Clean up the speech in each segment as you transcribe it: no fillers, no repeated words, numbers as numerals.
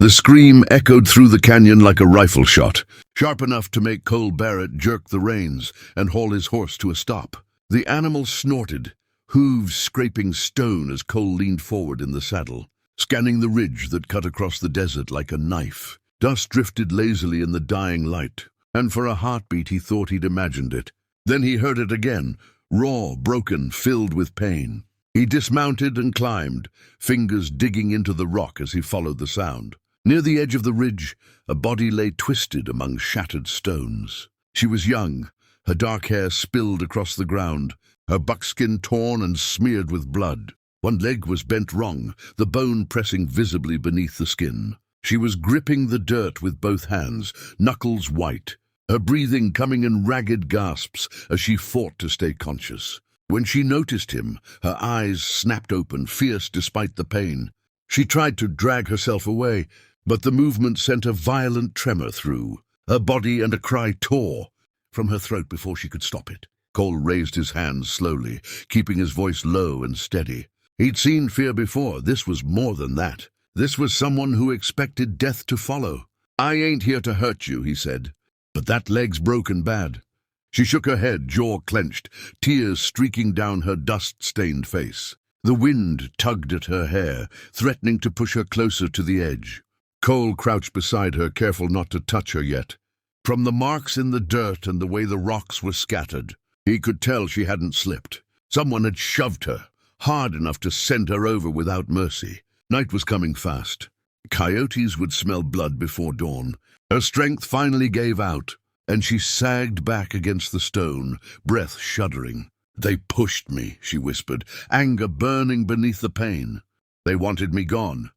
The scream echoed through the canyon like a rifle shot, sharp enough to make Cole Barrett jerk the reins and haul his horse to a stop. The animal snorted, hooves scraping stone as Cole leaned forward in the saddle, scanning the ridge that cut across the desert like a knife. Dust drifted lazily in the dying light, and for a heartbeat he thought he'd imagined it. Then he heard it again, raw, broken, filled with pain. He dismounted and climbed, fingers digging into the rock as he followed the sound. Near the edge of the ridge, a body lay twisted among shattered stones. She was young, her dark hair spilled across the ground, her buckskin torn and smeared with blood. One leg was bent wrong, the bone pressing visibly beneath the skin. She was gripping the dirt with both hands, knuckles white, her breathing coming in ragged gasps as she fought to stay conscious. When she noticed him, her eyes snapped open, fierce despite the pain. She tried to drag herself away, but the movement sent a violent tremor through her body, and a cry tore from her throat before she could stop it. Cole raised his hands slowly, keeping his voice low and steady. He'd seen fear before. This was more than that. This was someone who expected death to follow. "I ain't here to hurt you," he said, "but that leg's broken bad." She shook her head, jaw clenched, tears streaking down her dust-stained face. The wind tugged at her hair, threatening to push her closer to the edge. Cole crouched beside her, careful not to touch her yet. From the marks in the dirt and the way the rocks were scattered, he could tell she hadn't slipped. Someone had shoved her, hard enough to send her over without mercy. Night was coming fast. Coyotes would smell blood before dawn. Her strength finally gave out, and she sagged back against the stone, breath shuddering. "They pushed me," she whispered, anger burning beneath the pain. "They wanted me gone."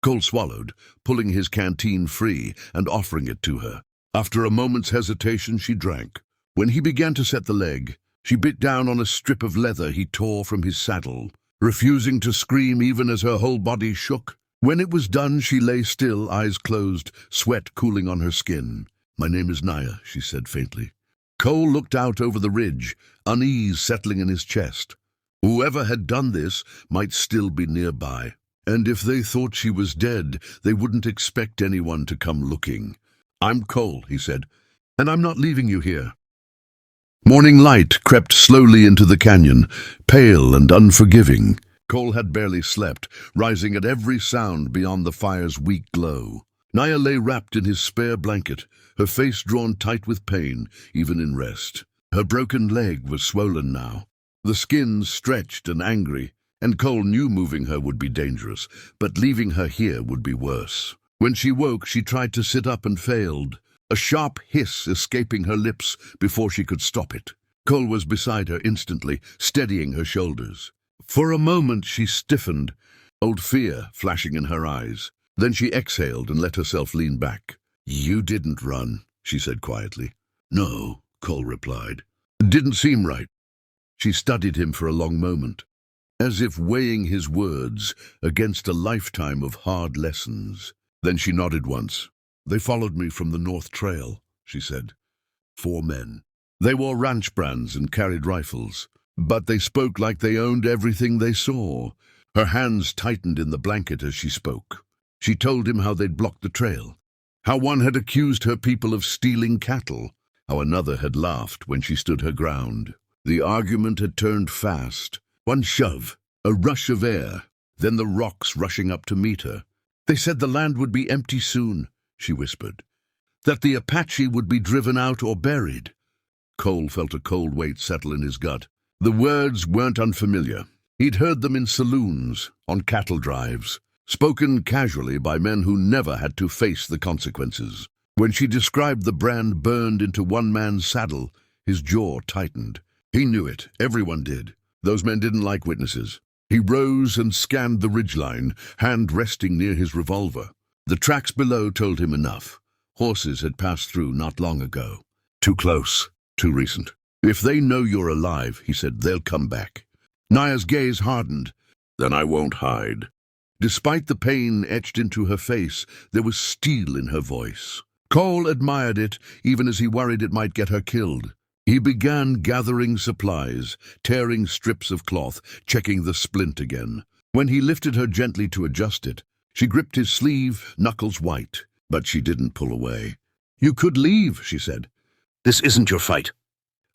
Cole swallowed, pulling his canteen free and offering it to her. After a moment's hesitation, she drank. When he began to set the leg, she bit down on a strip of leather he tore from his saddle, refusing to scream even as her whole body shook. When it was done, she lay still, eyes closed, sweat cooling on her skin. "My name is Naya," she said faintly. Cole looked out over the ridge, unease settling in his chest. Whoever had done this might still be nearby, and if they thought she was dead, they wouldn't expect anyone to come looking. "I'm Cole," he said, "and I'm not leaving you here." Morning light crept slowly into the canyon, pale and unforgiving. Cole had barely slept, rising at every sound beyond the fire's weak glow. Naya lay wrapped in his spare blanket, her face drawn tight with pain, even in rest. Her broken leg was swollen now, the skin stretched and angry, and Cole knew moving her would be dangerous, but leaving her here would be worse. When she woke, she tried to sit up and failed, a sharp hiss escaping her lips before she could stop it. Cole was beside her instantly, steadying her shoulders. For a moment she stiffened, old fear flashing in her eyes. Then she exhaled and let herself lean back. "You didn't run," she said quietly. "No," Cole replied. "It didn't seem right." She studied him for a long moment, as if weighing his words against a lifetime of hard lessons. Then she nodded once. "They followed me from the North Trail," she said. 4 men. They wore ranch brands and carried rifles, but they spoke like they owned everything they saw. Her hands tightened in the blanket as she spoke. She told him how they'd blocked the trail, how one had accused her people of stealing cattle, how another had laughed when she stood her ground. The argument had turned fast. One shove, a rush of air, then the rocks rushing up to meet her. "They said the land would be empty soon," she whispered, "that the Apache would be driven out or buried." Cole felt a cold weight settle in his gut. The words weren't unfamiliar. He'd heard them in saloons, on cattle drives, spoken casually by men who never had to face the consequences. When she described the brand burned into one man's saddle, his jaw tightened. He knew it. Everyone did. Those men didn't like witnesses. He rose and scanned the ridgeline, hand resting near his revolver. The tracks below told him enough. Horses had passed through not long ago. Too close, too recent. "If they know you're alive," he said, "they'll come back." Naya's gaze hardened. "Then I won't hide." Despite the pain etched into her face, there was steel in her voice. Cole admired it, even as he worried it might get her killed. He began gathering supplies, tearing strips of cloth, checking the splint again. When he lifted her gently to adjust it, She gripped his sleeve, knuckles white, but she didn't pull away. "You could leave," she said. This isn't your fight.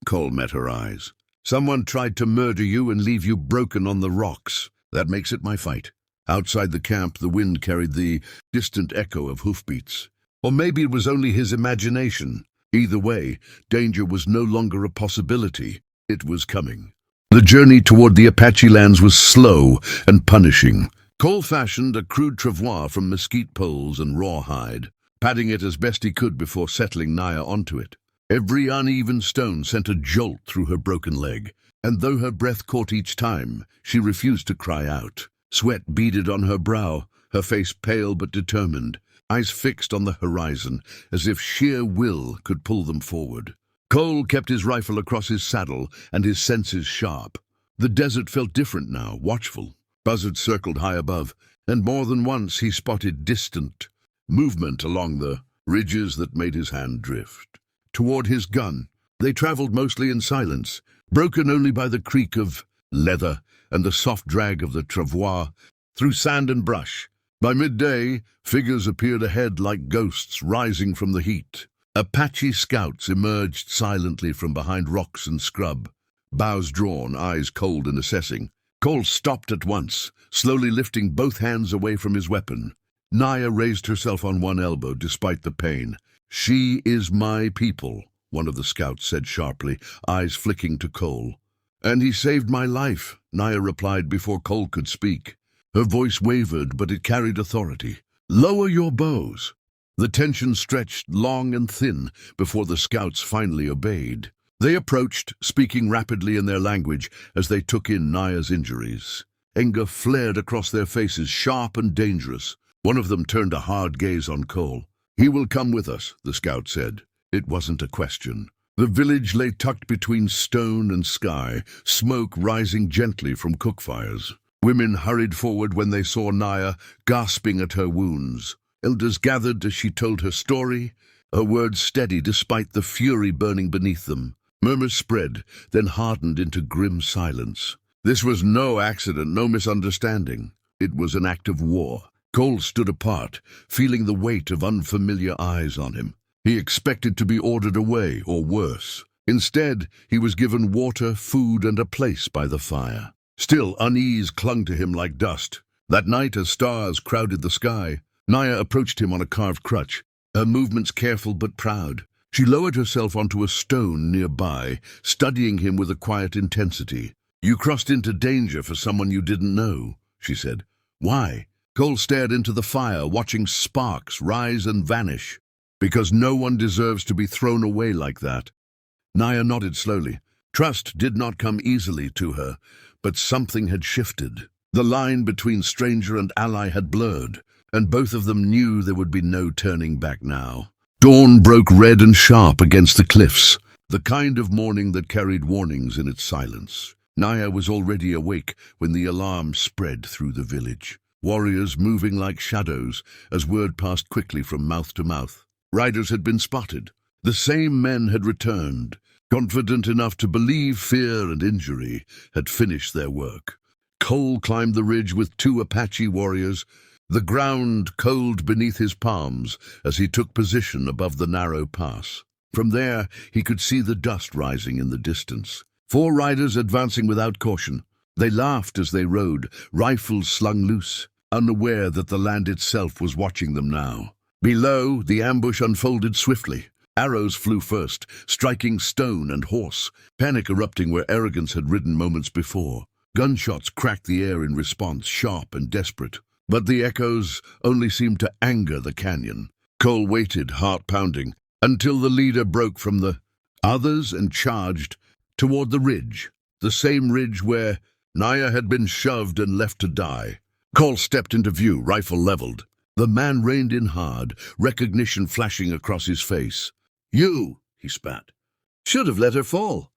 Cole met her eyes. "Someone tried to murder you and leave you broken on the rocks. That makes it my fight." Outside the camp, the wind carried the distant echo of hoofbeats. Or maybe it was only his imagination. Either way, danger was no longer a possibility. It was coming. The journey toward the Apache lands was slow and punishing. Cole fashioned a crude travois from mesquite poles and rawhide, patting it as best he could before settling Naya onto it. Every uneven stone sent a jolt through her broken leg, and though her breath caught each time, she refused to cry out. Sweat beaded on her brow, her face pale but determined, eyes fixed on the horizon, as if sheer will could pull them forward. Cole kept his rifle across his saddle and his senses sharp. The desert felt different now, watchful. Buzzards circled high above, and more than once he spotted distant movement along the ridges that made his hand drift. Toward his gun, they traveled mostly in silence, broken only by the creak of leather and the soft drag of the travois through sand and brush. By midday, figures appeared ahead like ghosts rising from the heat. Apache scouts emerged silently from behind rocks and scrub, bows drawn, eyes cold and assessing. Cole stopped at once, slowly lifting both hands away from his weapon. Naya raised herself on one elbow despite the pain. "She is my people," one of the scouts said sharply, eyes flicking to Cole. "And he saved my life," Naya replied before Cole could speak. Her voice wavered, but it carried authority. "Lower your bows." The tension stretched long and thin before the scouts finally obeyed. They approached, speaking rapidly in their language as they took in Naya's injuries. Anger flared across their faces, sharp and dangerous. One of them turned a hard gaze on Cole. "He will come with us," the scout said. It wasn't a question. The village lay tucked between stone and sky, smoke rising gently from cook fires. Women hurried forward when they saw Naya, gasping at her wounds. Elders gathered as she told her story, her words steady despite the fury burning beneath them. Murmurs spread, then hardened into grim silence. This was no accident, no misunderstanding. It was an act of war. Cole stood apart, feeling the weight of unfamiliar eyes on him. He expected to be ordered away, or worse. Instead, he was given water, food, and a place by the fire. Still, unease clung to him like dust. That night, as stars crowded the sky, Naya approached him on a carved crutch, her movements careful but proud. She lowered herself onto a stone nearby, studying him with a quiet intensity. "You crossed into danger for someone you didn't know," she said. "Why?" Cole stared into the fire, watching sparks rise and vanish. "Because no one deserves to be thrown away like that." Naya nodded slowly. Trust did not come easily to her, but something had shifted. The line between stranger and ally had blurred, and both of them knew there would be no turning back now. Dawn broke red and sharp against the cliffs, the kind of morning that carried warnings in its silence. Naya was already awake when the alarm spread through the village. Warriors moving like shadows as word passed quickly from mouth to mouth. Riders had been spotted. The same men had returned, confident enough to believe fear and injury had finished their work. Cole climbed the ridge with 2 Apache warriors, the ground cold beneath his palms as he took position above the narrow pass. From there, he could see the dust rising in the distance. 4 riders advancing without caution. They laughed as they rode, rifles slung loose, unaware that the land itself was watching them now. Below, the ambush unfolded swiftly. Arrows flew first, striking stone and horse, panic erupting where arrogance had ridden moments before. Gunshots cracked the air in response, sharp and desperate. But the echoes only seemed to anger the canyon. Cole waited, heart pounding, until the leader broke from the others and charged toward the ridge, the same ridge where Naya had been shoved and left to die. Cole stepped into view, rifle leveled. The man reined in hard, recognition flashing across his face. "You," he spat. "Should have let her fall."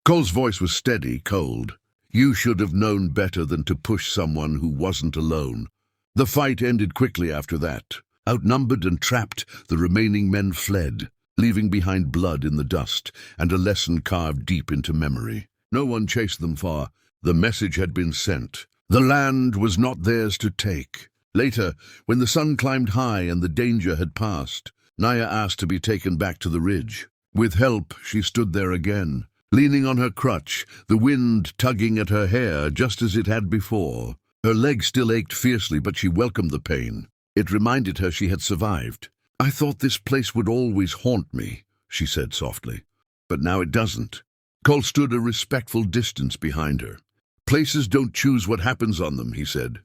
Cole's voice was steady, cold. "You should have known better than to push someone who wasn't alone." The fight ended quickly after that. Outnumbered and trapped, the remaining men fled, leaving behind blood in the dust and a lesson carved deep into memory. No one chased them far. The message had been sent. The land was not theirs to take. Later, when the sun climbed high and the danger had passed, Naya asked to be taken back to the ridge. With help, she stood there again, leaning on her crutch, the wind tugging at her hair just as it had before. Her leg still ached fiercely, but she welcomed the pain. It reminded her she had survived. "I thought this place would always haunt me," she said softly. "But now it doesn't." Cole stood a respectful distance behind her. "Places don't choose what happens on them," he said.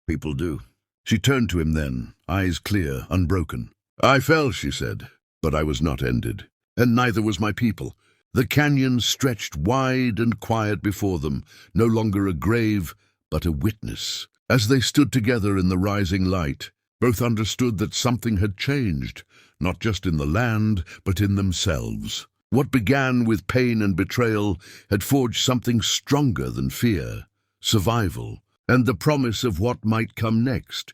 "People do." She turned to him then, eyes clear, unbroken. "I fell," she said, "but I was not ended. And neither was my people." The canyon stretched wide and quiet before them, no longer a grave, but a witness. As they stood together in the rising light, both understood that something had changed, not just in the land, but in themselves. What began with pain and betrayal had forged something stronger than fear, survival, and the promise of what might come next.